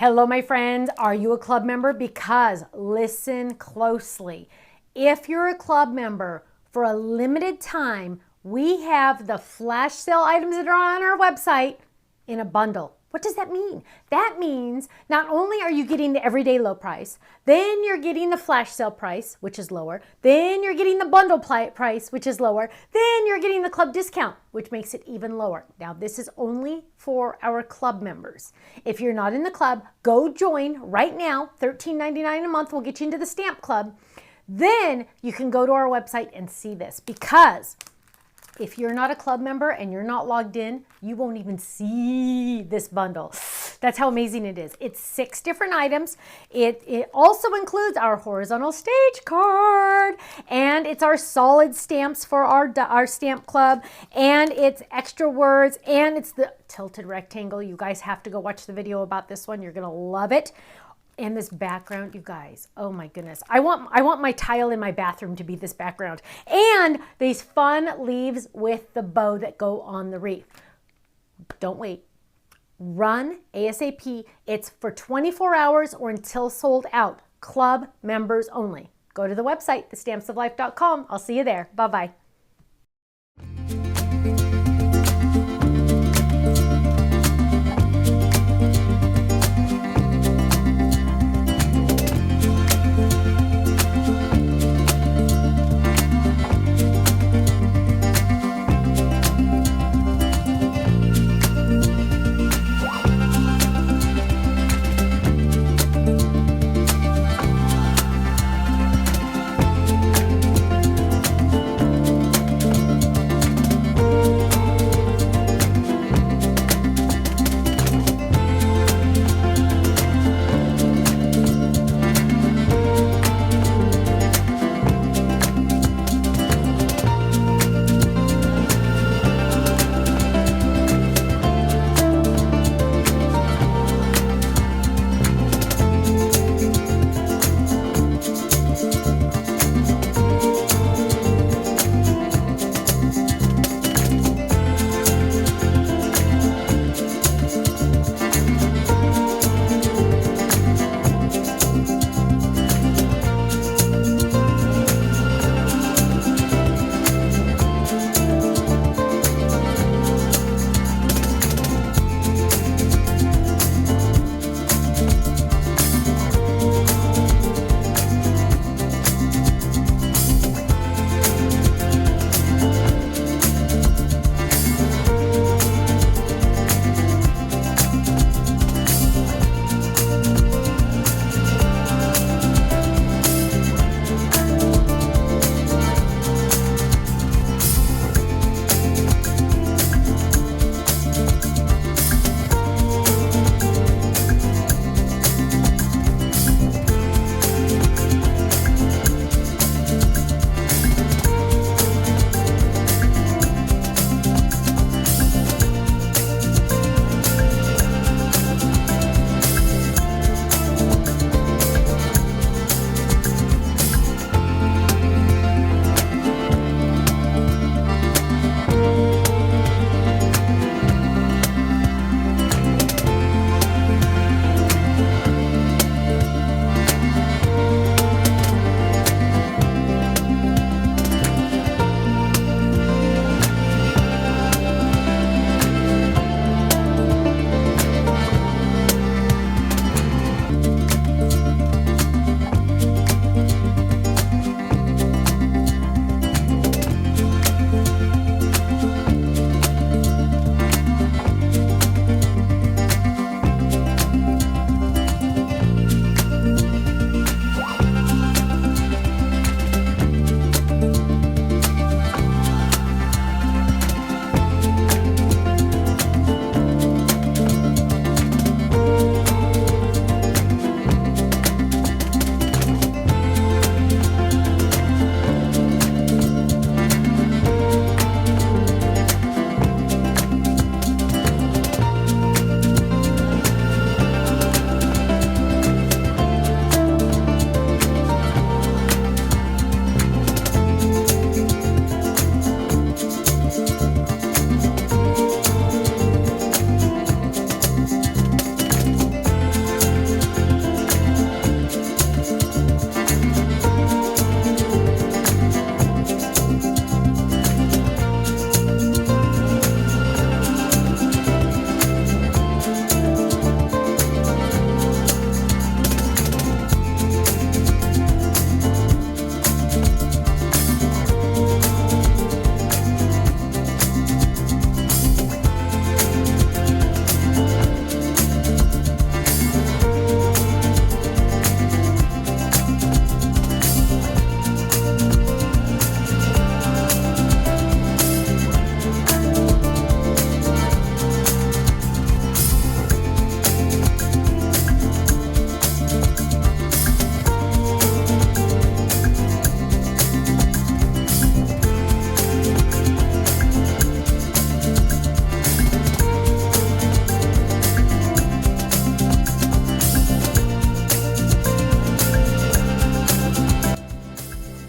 Hello, my friends. Are you a club member? Because listen closely. If you're a club member, for a limited time, we have the flash sale items that are on our website in a bundle. What does that mean? That means not only are you getting the everyday low price, then you're getting the flash sale price, which is lower, then you're getting the bundle price, which is lower, then you're getting the club discount, which makes it even lower. Now, this is only for our club members. If you're not in the club, go join right now. $13.99 a month will get you into the stamp club. Then you can go to our website and see this, because if you're not a club member and you're not logged in, you won't even see this bundle. That's how amazing it is. It's 6 different items. It also includes our horizontal stage card, and it's our solid stamps for our stamp club, and it's extra words, and it's the tilted rectangle. You guys have to go watch the video about this one. You're gonna love it. And this background, you guys, oh my goodness. I want my tile in my bathroom to be this background. And these fun leaves with the bow that go on the wreath. Don't wait. Run ASAP. It's for 24 hours or until sold out. Club members only. Go to the website, thestampsoflife.com. I'll see you there. Bye-bye.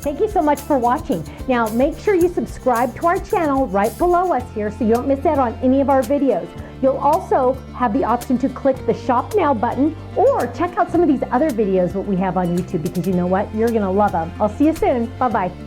Thank you so much for watching. Now make sure you subscribe to our channel right below us here so you don't miss out on any of our videos. You'll also have the option to click the Shop Now button or check out some of these other videos that we have on YouTube, because you know what? You're gonna love them. I'll see you soon. Bye-bye.